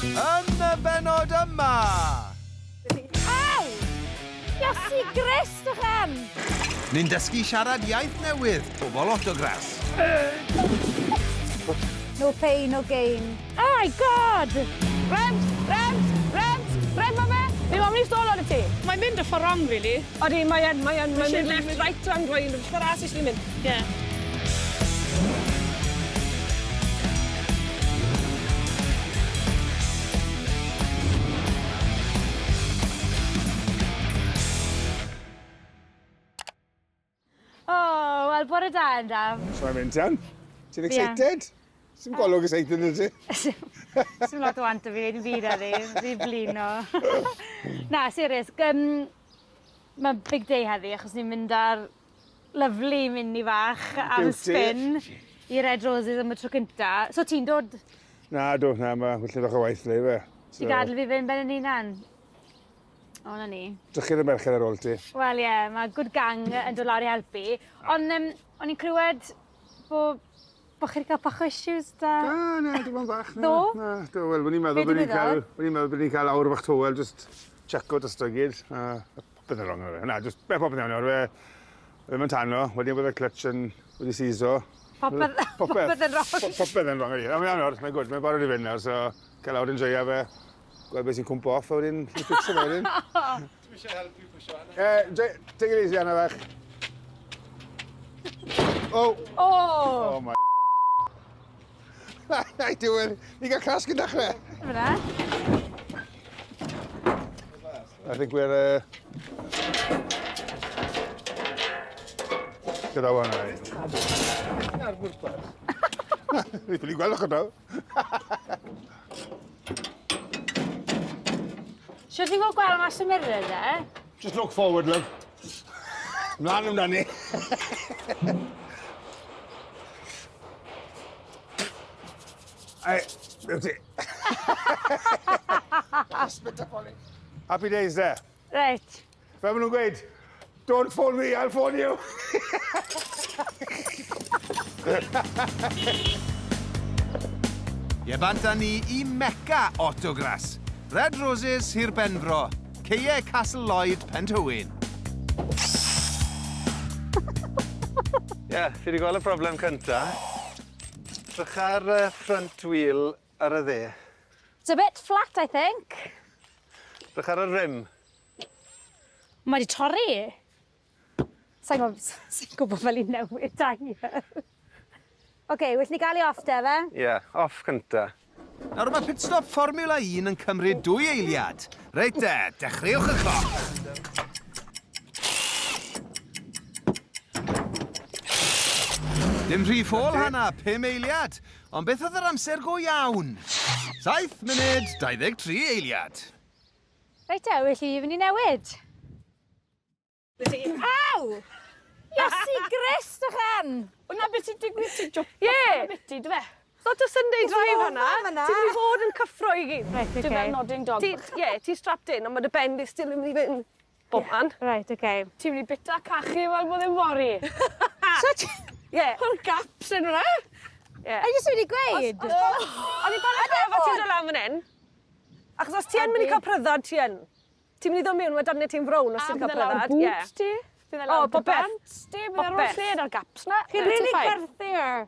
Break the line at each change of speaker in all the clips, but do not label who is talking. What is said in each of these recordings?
Yn y benod yma!
Aw! Iesu Grist o'ch am!
Ni'n dysgu siarad iaith newydd, pobl autograss.
No pain, no gain. Oh my God!
Rems! Rem, ma fe! Ni mam ni stôl ar y ti. Mae'n mynd y ffordd wrong, really. Odi, mae'n mynd left, right, and rhoi, ffordd as eisiau mynd. Ie.
Oh, wel, bore da yn daf.
So I'm in town. Ti'n excited? Sy'n golwg excited yn ti?
Sy'n lot o want o fi, yn byd ar ei, fi blino. Na, serious, mae'n big day heddi, achos ni'n mynd ar lyflu mini fach am spin i Red Roses am y tro cynta. So ti'n dod?
Na, mae wyllyn o'ch o waith le fe.
Ti'n gadael fi fynd ben yn unan? O, na ni.
Drychyd y merched ar ôl ti.
Wel, ie, mae good gang yn dod lawr i helpu. Ond o'n i'n clywed bod chi wedi cael bach o issues da?
Na, dim ond bach.
Do?
Na, do, wel, bod ni'n meddwl bod ni'n cael awr fach tywel, just check out ystygyd. Popeth yn wrong ar fe. Na, just popeth yn iawn ar fe. Ddim yn tanno, wedi bod y clutch yn wedi siso.
Popeth yn wrong?
Popeth yn wrong ar fe. Mae'n iawn, mae'n gwrdd, mae'n barod i fynd nawr, so cael awr yn joio fe. Gweld beth sy'n cwmpo off, a wedyn i fixo fe wedyn. Dwi'n eisiau helpu pwysio hana. Take it easy, hana fach. Oh my... Nai, diwedd. Ni gael casg yn dechrau.
Fyna?
I think we're... Gyda wan ai. Ar bwrpas. Ni ffili gweld o'ch yno.
Sio ti'n fod gweld mas y mirror, de?
Just look forward, love. Mlaen amdani. Beauty. Happy days there.
Right.
Fel maen nhw'n gweud, don't phone me, I'll phone you.
Ie banta ni i Meca autograss. Red Roses, Sir Benfro. Ceie Castle Lloyd, Pentywyn.
Ie, fi wedi gweld y broblem cynta. Drych ar front wheel ar y dde.
It's a bit flat, I think.
Drych ar y rim.
Mae di torri. Sa'n gwybod fel i newid dair. Oce, wyth ni gael i off, de, fe?
Ie, off cynta.
Nawr mae pitstop Formula 1 yn cymryd 2 eiliad. Reit de, dechreuwch y cloc. Dim rhy ffôl hana, 5 eiliad. Ond beth oedd yr amser go iawn? 7 munud, 23 eiliad.
Reit e, wyll i fynd i newid. Aw! Iesu Grist o'ch am!
Wna beth sy'n digwydd ti jwp? Ie! Biti, dwi fe? Not a Sunday drive hana. Ti wedi fod yn cyffro i gyd.
Right, okay.
Ti fel nodding dog. Ie, ti strapped in, ond mae dy ben di still yn mynd i fynd bob man.
Right, okay.
Ti'n mynd i bita cachu fel bod yn fori.
So ti...
Ie. O'r gaps yn hwnna. Ie.
A jyst wedi gweud?
O'n i'n bala efo ti'n dod lan fan hyn. Achos os ti yn mynd i cael pryddad ti yn. Ti'n mynd i ddod mewn, mae darnau ti'n frown os ti'n cael pryddad. Ie.
Boots ti?
Bydd e lawr dy bant ti? Bydd e'r oll lled ar gaps na?
Chi'n really gyrthi'r.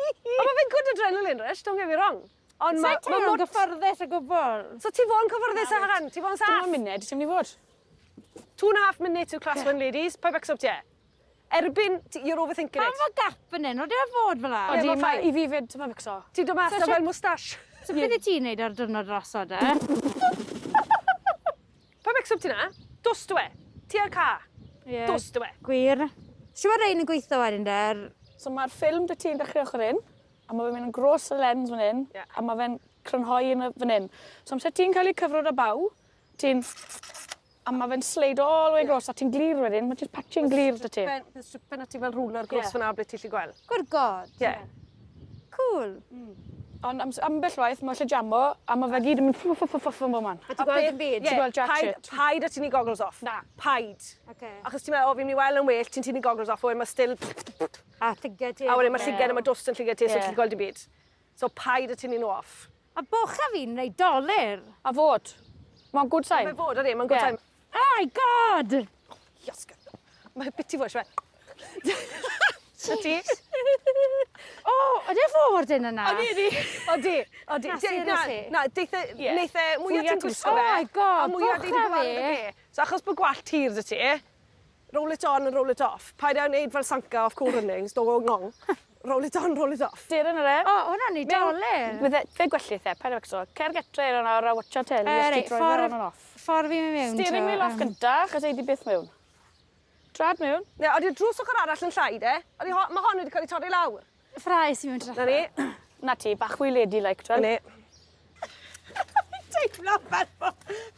O, mae fe'n good adrenaline rush, don't get me wrong. Ond
Sa'n teimlo'n gyfforddus o gwbl?
So ti fod yn cyfforddus â hyn? Ti fod yn saff? Dim ond munud, ti'n mynd i fod. 2.5 minutes to class 1 ladies. Pa becks up ti e? Erbyn, you're overthinking it.
Pam fo gap yn un? O, dwi'n fod fel la?
Odi, i fi fyd, ti'n becks o. Ti dod mas fel moustache.
So beth i ti'n neud ar dyrnod rasod, e?
Pa becks up ti na? Dos dwi. Ti ar ca. Dos dwi.
Gwir. Siw mae rein yn gweithio wedyn der?
So mae'r ffilm dy ti'n dechrau ochr un, a mae fe'n mynd yn gros y lens fan hyn, a mae fe'n crynhoi yn fan hyn. So amser ti'n cael ei cyfrod â baw, ti'n... A mae fe'n sleid all the way gros, a ti'n glir wedyn, mae ti'n patching glir dy ti. Bydd stripen a ti fel rwler gros fyna ble ti'n lli gweld.
Good God.
Ie.
Cool.
Ond ambell waith, mae lle jammo, a mae fe gyd yn mynd ffwff yn bob man.
A ti'n gweld yn byd?
Ti'n gweld jack shit. Paid a ti'n i goggles off. Na, paid. Achos ti'n meddwl, o fi'n mynd i weld yn well, ti'n i goggles off, o mae still...
A llygad ti.
A wedyn mae llygen a mae dwst yn llygad ti, so ti'n gweld i byd. So paid a ti'n i nhw off.
A bocha fi'n rei dolyr.
A fod. Mae'n good sign.
Mae fod, ydy, mae'n good time.
Oh my god!
Iasga. Mae biti fod, siwe. Ydy?
O, ydy fod yn yna?
Odi.
Na, seriously?
Na, neithe mwyaf ti'n gwisgo
Oh my god,
a mwyaf ti'n
bocha
gyfarwydd
fi.
fe. So achos bod gwallt hir dy ti, roll it on and roll it off. Paid a'n neud fel sanca off cool runnings, don't go ngong. Roll it on, roll it off.
Dir yn yr e.
O, hwnna'n ei dolyr.
Fe gwellu the, paid efo cer getre yn awr a watcha teli, ysdi droi fewn on off.
Ffordd fi'n mewn.
Steering wheel off gynta, chos eidi byth mewn. Drad mewn.
Ne, odi'r drws ochr arall yn llai, de? Mae hon wedi cael ei torri lawr.
Ffrai sy'n mewn
Na
trafod.
ni.
Na ti, bach fwy lady like,
Na
twel.
ni.
Teimlo fel o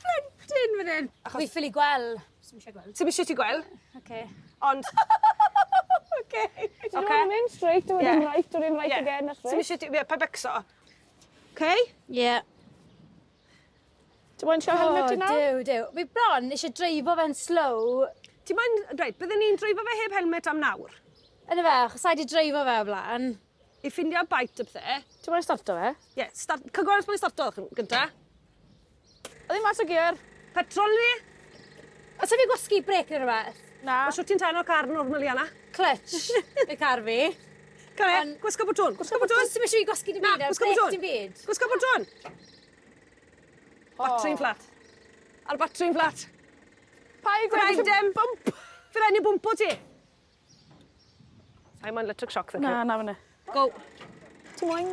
plentyn fan hyn. Wi ffili gweld. Sy'n eisiau gweld.
Ti'n eisiau ti gweld?
Oce.
Ond...
Oce. Ti'n mynd straight, or in right, or in right again, that's
Ti'n
right.
eisiau ti... Ie, pa becso. Okay?
Ie.
Ti'n mwyn sio helmet ti nawr?
Dew. Fi bron eisiau dreifo fe'n slow.
Ti'n moyn... Reit, byddwn ni'n dreifo fe heb helmet am nawr.
Yn y fe, chos sa'i di dreifo fe o blaen.
I ffindio bait y pthe.
Ti'n mwyn starto fe?
Ie, cygwrs mae'n starto gynta.
Oedd hi mas o gyr?
Petrol ni.
Os fi gwasgu brec yn rhywbeth?
Na.
Mae siwt ti'n ta'n o'r car normal i Anna.
Clutch. y car fi.
Care,
Ond-
gwisgo bwtwn. Gwisgo bwtwn.
Os ti'n eisiau fi gwasgu dim
Na,
byd,
gwisgo
brec
bwtwn.
dim byd.
Gwisgo bwtwn. Batteri'n fflat. A'r batteri'n fflat.
Pa i gwneud?
Fy'n bwmp. Fy'n enni bwmp o ti. I'm on electric shock, thank you.
Na, na fyny.
Go.
Ti'n mwyn?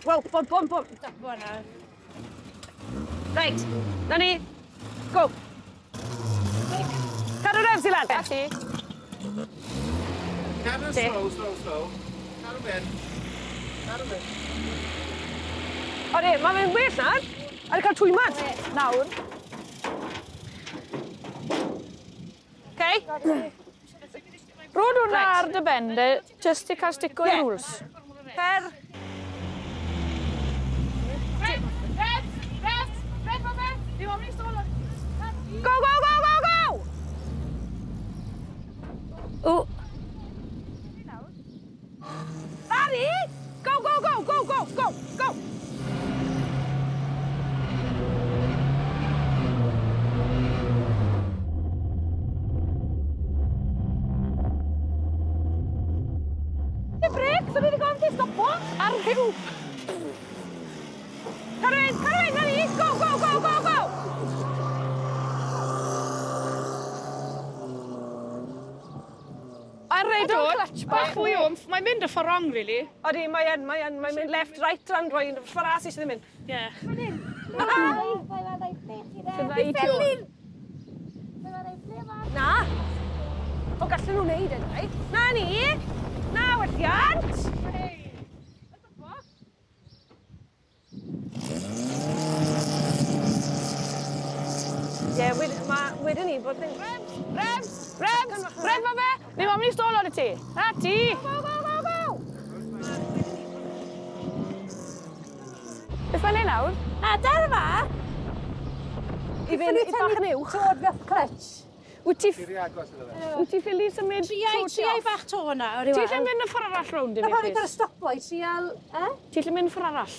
Wel, bwmp.
Stop hwnna.
Right, na ni. Go. Cadw refs i lan.
A ti?
Cadw slow. Cadw ben.
O di, mae fe'n well nawr. Ar cael twymad.
Nawr.
Okay?
Rod hwnna ar dy bende, just i cael stick o'i rules.
Per. Go!
O,
Larry! Go! Y brec, so ni wedi gofyn ti stopo. Ar rhyw. Carwyn, Larry! Go!
A'n reid o clutch bach fwy wmff, mae'n mynd y ffordd wrong, really.
Odi, mae'n mynd left, right, and rhoi yn ffordd sydd ddim mynd.
Ie.
Fydda
i ti o.
Na. O, gallen nhw wneud yna, i? Na ni. Na, werthiant. Ie, wedyn ni bod yn...
Rems o fe! Ni mam ni stôl o'r ti. Na ti!
Go!
Beth mae'n ei nawr?
A, dar yma.
I fynd i bach yn uwch.
Tod beth clutch.
Wyt ti ffili symud
Triau bach to hwnna.
Ti lle mynd y ffordd arall rownd i
Na
fi,
pan i cael
please?
stopo i trial...
Ti lle mynd y ffordd arall?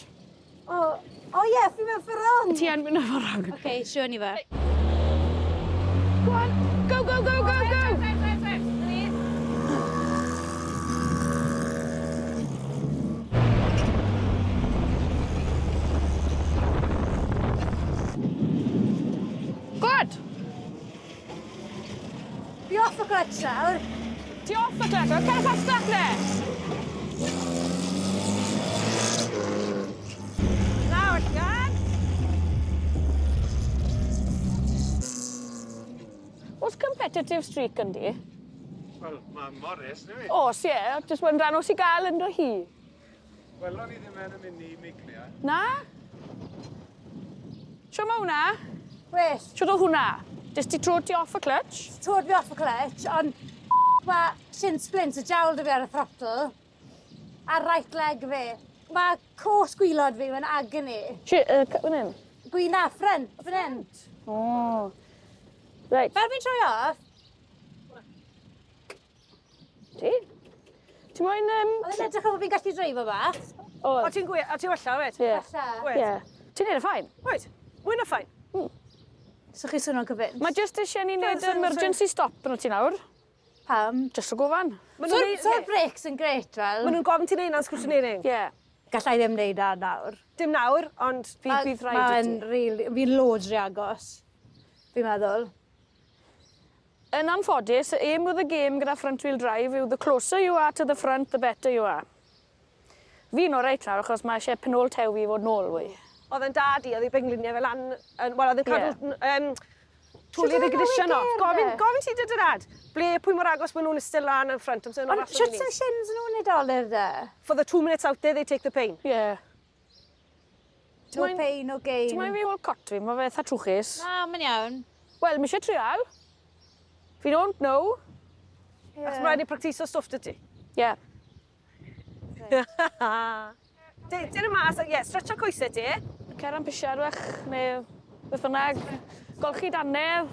O ie, fi mewn ffyrdd.
Ti yn mynd y ffordd arall.
Oce, trio ni fe.
Go on! Go! Good!
Fi off y clutch nawr.
Ti off y clutch, o'r cael fastach le!
Na, werthiant.
Oes competitive streak yn di?
Wel, mae Morris, neu fi?
Os ie, jyst wyn rhan os i gael yn dy hi.
Wel, o'n i ddim yn mynd i meiclia.
Na? Sio ma hwnna?
Wes,
Sio do hwnna? Dys ti tro ti off y clutch?
tod fi off y clutch, ond mae shin splint y jawl dy fi ar y throttle. A right leg fi. Mae co sgwylod fi yn agony.
Fan hyn?
Gwyna, ffrant, fan hyn.
O. Reit.
Fel fi'n troi off,
Ti? Ti moyn...
oedd e'n edrych fel fi'n gallu dreifo bach.
O, ti'n wella, wed?
Ie.
Wed.
Ie. Ti'n neud y ffain?
Wed, mwy na ffain.
So chi swnio'n cyfyn?
Mae jyst eisiau ni wneud emergency stop yn o ti nawr.
Pam?
Jyst o gofan.
So'r breaks yn gret, fel?
Maen nhw'n gofyn ti'n neud na'n sgwtwnering.
Ie.
Gallai ddim wneud ar nawr.
Dim nawr, ond
Bydd rhaid i ti.
Fi'n loads rhy agos, fi'n meddwl.
Yn anffodus, the aim of the game gyda front wheel drive yw the closer you are to the front, the better you are. Fi'n o reit nawr, achos mae eisiau penol tew fi fod nôl wy.
oedd yn dad i, oedd ei bengluniau fel lan, wel, oedd yn cadw twli'r ignition off. Gofyn ti dyd yr ad. Ble, pwy mor agos maen nhw'n ystod lan yn ffrant amser nhw'n
Shwt sy'n shins nhw'n idolir de?
For the 2 minutes out there, they take the pain.
Ie.
No pain, no gain.
Ti'n mynd fi weld cot fi, mae fe eitha trwchus.
Na, mae'n iawn.
Wel, mi eisiau trial. Fi don't know.
Achos mae'n rhaid i practiso stwff dy ti.
Ie.
Dyn y mas, ie, stretcho coesau ti.
Cer am pisiad wech, neu beth bynnag. Golchi dannedd.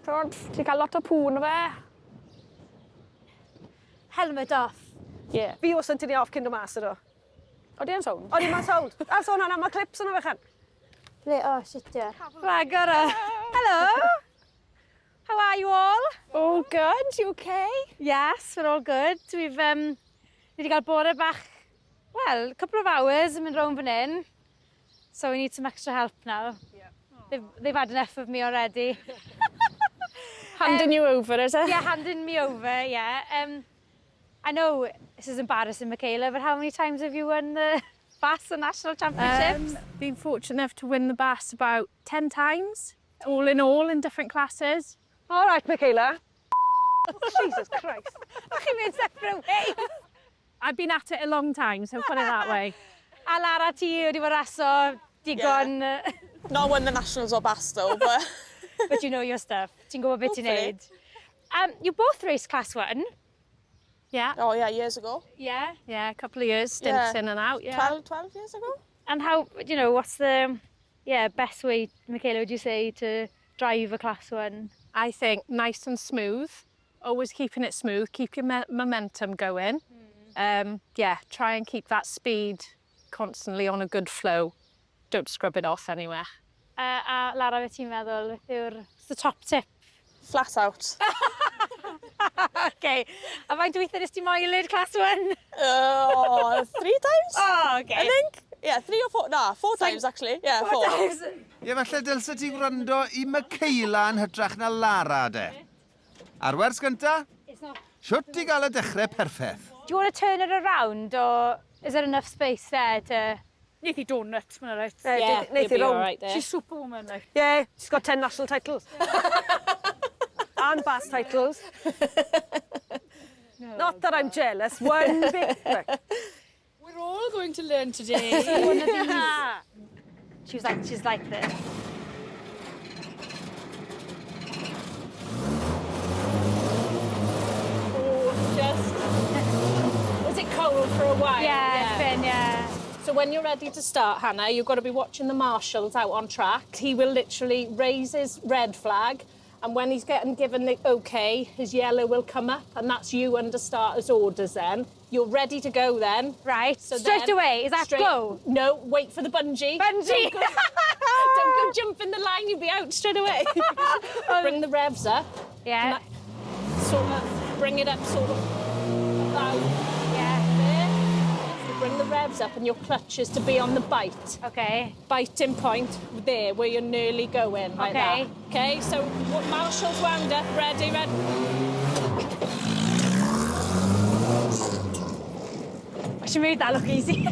Ti'n cael lot o pŵn o fe.
Helmet off.
Ie.
Fi os yn tynnu off cyn o mas ydw.
Odi e'n sound?
Odi ma'n sound. Ar sôn hwnna, mae clips yna fechan.
Ble, oh, shit, yeah. Rhagler. Hello. How are you all?
All good, you okay?
Yes, we're all good. We've ni wedi cael bore bach, well, a couple of hours yn mynd round fan hyn. So we need some extra help now. Yeah. They've had enough of me already.
Handing you over, is it?
Yeah, handing me over, yeah. I know this is embarrassing, Michaela, but how many times have you won the Bass and National Championships?
Been fortunate enough to win the Bass about 10 times, all in different classes.
All right, Michaela. Jesus Christ.
Chi'n mynd separate ways.
I've been at it a long time, so put it that way.
A Lara, ti wedi bod raso digon...
Not won the Nationals or Bass though, but...
But you know your stuff. Ti'n gwybod beth ti'n neud. You both raced Class 1.
Yeah.
Oh yeah, years ago.
Yeah.
Yeah, a couple of years, stints in and out, yeah.
12 years ago.
And how, you know, what's the best way, Michaela, would you say, to drive a Class 1?
I think nice and smooth, always keeping it smooth, keep your momentum going. Yeah, try and keep that speed constantly on a good flow. Don't scrub it off anywhere.
A Lara, beth ti'n meddwl? What's the top tip?
Flat out.
OK. A faint weithio nes ti moelyd Class 1?
3 times?
Oh, OK.
I think. Yeah, 3 or 4. Nah, 4 times actually. Yeah, 4
times.
Ie, falle dylse ti gwrando i Michaela yn hytrach na Lara, de. Ar wers gynta, siwt i gael y dechrau perffaith.
Do you want to turn it around, or is there enough space there to...
Neith i donut, mae'n right.
Yeah, you'll be all right there.
She's superwoman, like.
Yeah, she's got 10 national titles. And Bass titles. No, not that I'm jealous. One big...
We're all going to learn today.
One of these. She's like this.
Was it cold for a while?
Yeah, it's been, yeah.
So when you're ready to start, Hannah, you've got to be watching the marshals out on track. He will literally raise his red flag, and when he's getting given the OK, his yellow will come up, and that's you under starter's orders then. You're ready to go then.
Right,
So
straight
then,
away, is that go?
No, wait for the bungee.
Bungee!
Don't go jumping the line, you'll be out straight away. Bring the revs up.
Yeah.
Sort of, bring it up sort of about there. So bring the revs up and your clutch is to be on the bite.
OK.
Biting point there where you're nearly going, like that. Okay, so what marshals wound up, ready.
She made that look easy.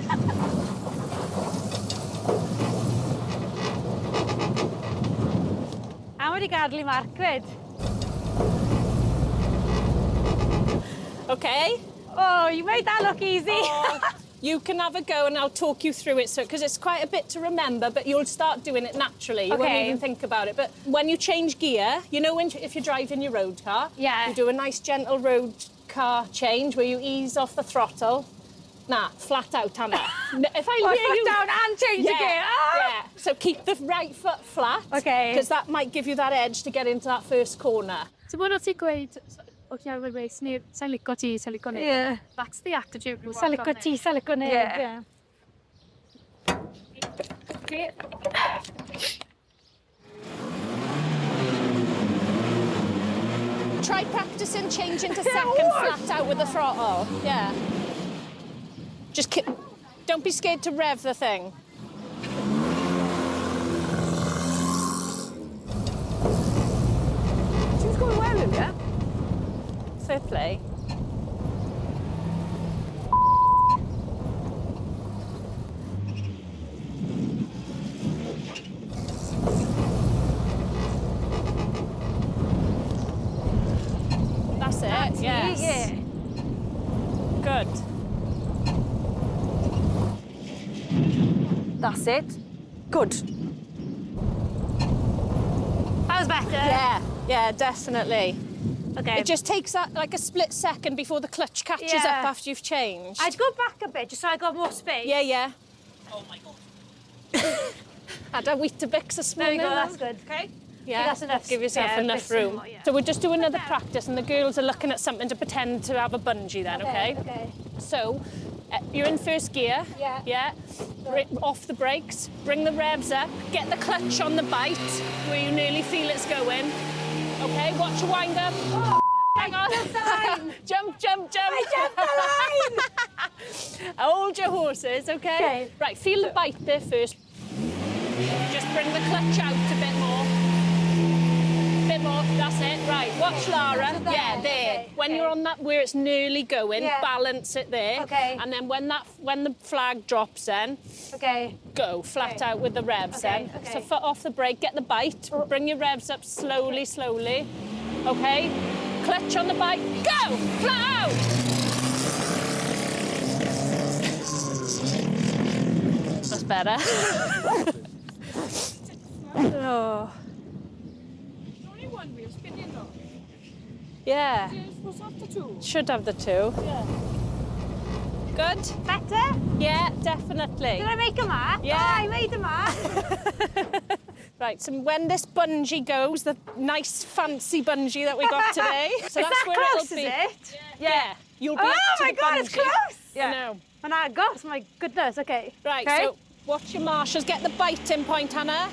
A wedi gadlu marc gwyd.
Okay.
Oh, you made that look easy.
You can have a go and I'll talk you through it, so because it's quite a bit to remember, but you'll start doing it naturally. You won't even think about it. But when you change gear, you know if you're driving your road car, you do a nice gentle road car change where you ease off the throttle. Nah, flat out, Hannah. If I hear you...
down and change the gear.
Yeah, so keep the right foot flat.
OK.
Because that might give you that edge to get into that first corner.
So what o't ti gweud
okay, wait, sa'n licio ti, sa'n licio ni.
Yeah.
That's the attitude.
Sa'n licio ti, sa'n licio neb.
Yeah.
Try practicing changing to second flat out with the throttle. Yeah. Just don't be scared to rev the thing.
She was going well in, yeah?
Fair play. That's it, yes.
Yeah.
Good.
That's it. Good.
That was better.
Yeah, definitely.
Okay.
It just takes that like a split second before the clutch catches up after you've changed.
I'd go back a bit just so I got more space.
Yeah. Oh my God. Had a Weetabix this
There we
morning.
go, that's good.
Okay.
Yeah,
that's enough.
give yourself
Yeah,
enough
bit
room.
more, yeah.
So we'll just do another practice and the girls are looking at something to pretend to have a bungee then, okay?
Okay.
So, you're in first gear.
Yeah.
Yeah. Off the brakes, bring the revs up, get the clutch on the bite where you nearly feel it's going. Okay, watch your wind up.
Oh,
hang on.
jumped the line.
Jump.
I jumped the line.
Hold your horses, okay?
Okay.
Right, feel the bite there first. Just bring the clutch out a bit more. Bit more, that's it. Right, watch Lara.
There.
Yeah, there.
Okay,
When you're on that where it's nearly going, balance it there.
Okay.
And then when the flag drops then,
Okay.
go flat out with the revs then.
Okay.
So foot off the brake, get the bite, bring your revs up slowly. Okay? Clutch on the bike, go! Flat out! That's better. Oh.
Only one wheel spinning though.
Yeah,
You're supposed to have the two.
should have the two.
Yeah.
Good?
Better?
Yeah, definitely.
Did I make a mark?
Yeah.
Oh, I made a mark.
Right, so when this bungee goes, the nice fancy bungee that we got today. So
Is
that's
that
where
close,
it'll be.
is it?
Yeah. You'll be
Oh
up to
my
the
God, it's
bungee.
close.
I know.
And I got, my goodness, okay.
Right,
Okay.
so watch your marshals. Get the biting point, Hannah.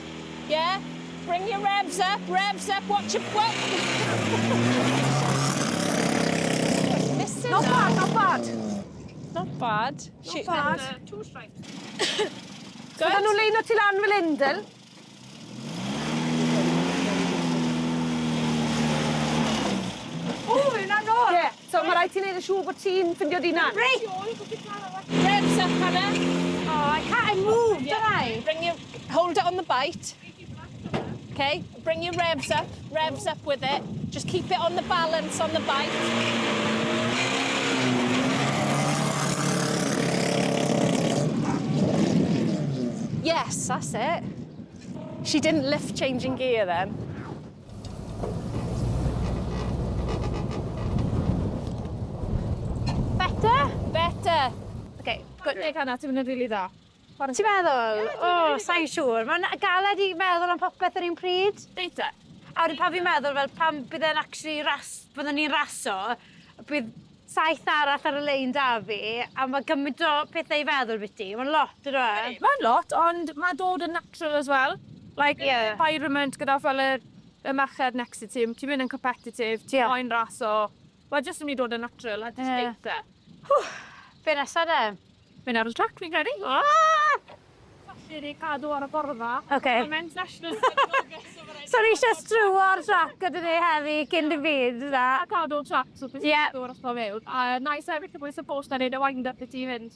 Yeah? Bring your revs up, watch your... Missing
Not
now.
bad, not bad.
Not bad.
Not bad.
Two stripes.
So dan nhw'n leino ti lan fel Indel.
O, yna nôl.
Ie. So mae rhaid ti wneud yn siŵr bod ti'n ffindio dinan.
Break.
Revs up, Hannah.
Oh, I can't move, don't I?
Bring your... Hold it on the bite. Okay, bring your revs up with it. Just keep it on the balance on the bite. Yes, that's it. She didn't lift changing gear then. Better.
Okay, good.
Neu Hana, ti'n mynd yn rili dda.
Ti'n meddwl? O, sa'n siŵr. Mae'n galed i meddwl am popeth ar un pryd.
Deita.
A wedyn pan fi'n meddwl, fel pan bydd e'n actually byddwn ni'n raso, bydd 7 arall ar y lein da fi, a mae gymaint o pethau i feddwl byti. Mae'n lot, ydw e?
Mae'n lot, ond mae'n dod yn natural as well. Like, environment gyda fel y merched next to ti, ti'n mynd yn competitive, ti'n moyn raso. Wel, jyst yn mynd i dod yn natural, a just deita.
Be nesa de?
Mynd ar y trac, fi'n credu. Falle di cadw ar y borfa.
Okay.
Men's national.
So ni eisiau strw o'r trac gyda ni heddi cyn dy byd, da?
A cadw trac, so beth sy'n dod ysgol mewn. A nais hefyd y bwys y post na neud y wind-up i ti fynd.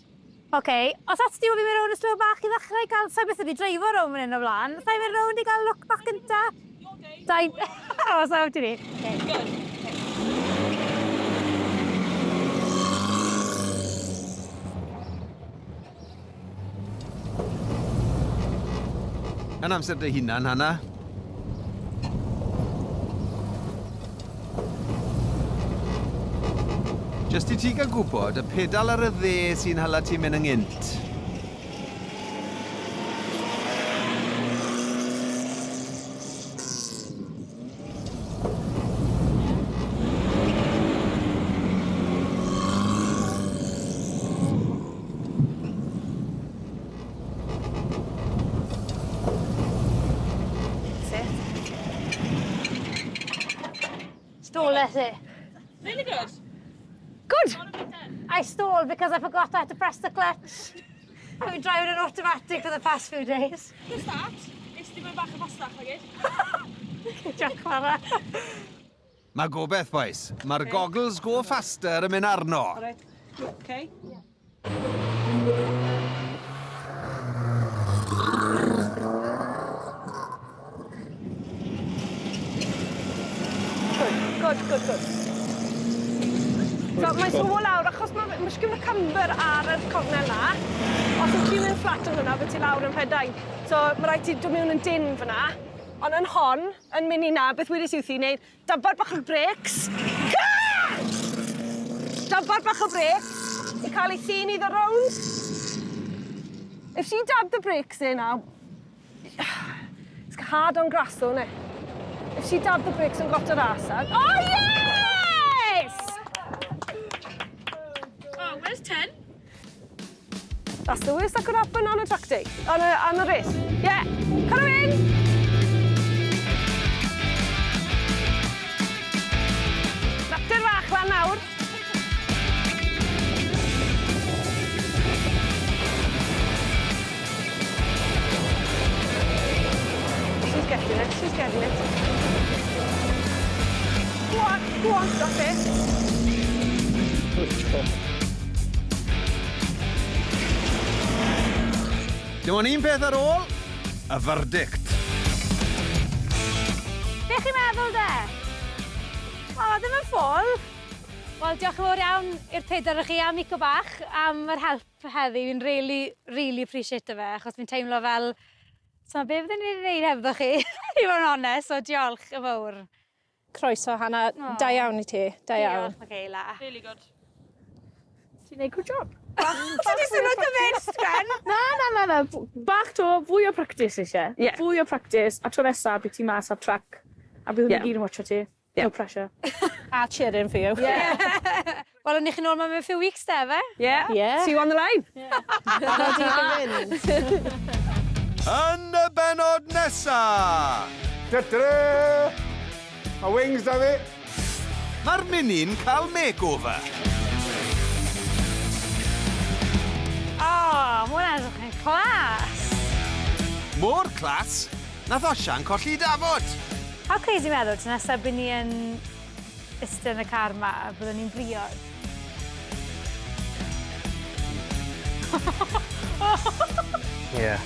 Okay. Os at ti o fi mynd rownd y slow bach i ddechrau gael, sa'i beth ydi dreifo rownd mynd yn o blaen. Sa'i mynd rownd i gael look bach gynta? Dau... O, sa'i ti ni.
Good.
Yn amser dy hunan, Hana. Jyst i ti gael gwybod, y pedal ar y dde sy'n hala ti mynd yng Nghynt.
flawless it.
Really good.
Good.
I stalled because I forgot I had to press the clutch. I've been driving an automatic for the past few days.
Good start. Is dim yn bach o fastach o gyd?
Diolch Clara.
Mae gobeith, boys. Mae'r goggles go faster yn mynd arno.
Alright. Okay. Good. So, mae'n sŵn lawr, achos mae'n sgwm y camber ar y cornel na. Os wyt ti'n mynd fflat yn hwnna, bydd ti lawr yn pedain. So, mae rhaid ti dod mewn yn dyn fyna. Ond yn hon, yn mynd i na, beth wedys yw ti wneud, dabar bach o breaks. Dabar bach o breaks. I cael ei thyn iddo rownd. If she dabbed the brakes there now, it's hard on grass though, isn't it? If she dabbed the brakes and got her ass out. Oh, yes!
Oh, where's 10?
That's the worst that could happen on a track day, on a race. Yeah, come in! Natur fach lan nawr. She's getting it. Go on, that's it.
Dim ond un peth ar ôl, y verdict.
Be chi'n meddwl de? O, ddim yn ffôl. Wel, diolch yn fawr iawn i'r pedair o chi am Mico bach, am yr help heddi. Fi'n really appreciate fe, achos fi'n teimlo fel... So, be fydden ni'n gwneud hefo chi? I fod yn onest, so diolch yn fawr.
Croeso, Hana. Da iawn i ti. Da iawn.
Diolch, Michaela.
Really good.
Ti'n neud good job.
Ti di swnio dy fest, Gwen?
Na. Bach to, fwy o practice eisiau.
Ie.
Fwy o practice, a tro nesaf bydd ti mas ar track. A bydd hwnna gyd yn watcho ti.
Ie.
No pressure.
A cheering for you.
Wel, o'n i chi'n ôl mewn few weeks, de, fe?
Yeah.
Yeah.
See you on the line.
Yn y benod nesa!
Ta-ta-da! A wings da fi.
Mae'r mini'n cael makeover.
O, ma' hwnna'n edrych yn clas.
Mor clas, nath Osian colli dafod.
How crazy meddwl, ti'n nesaf bydd ni yn ystod yn y car ma, a byddwn ni'n briod.
Yeah.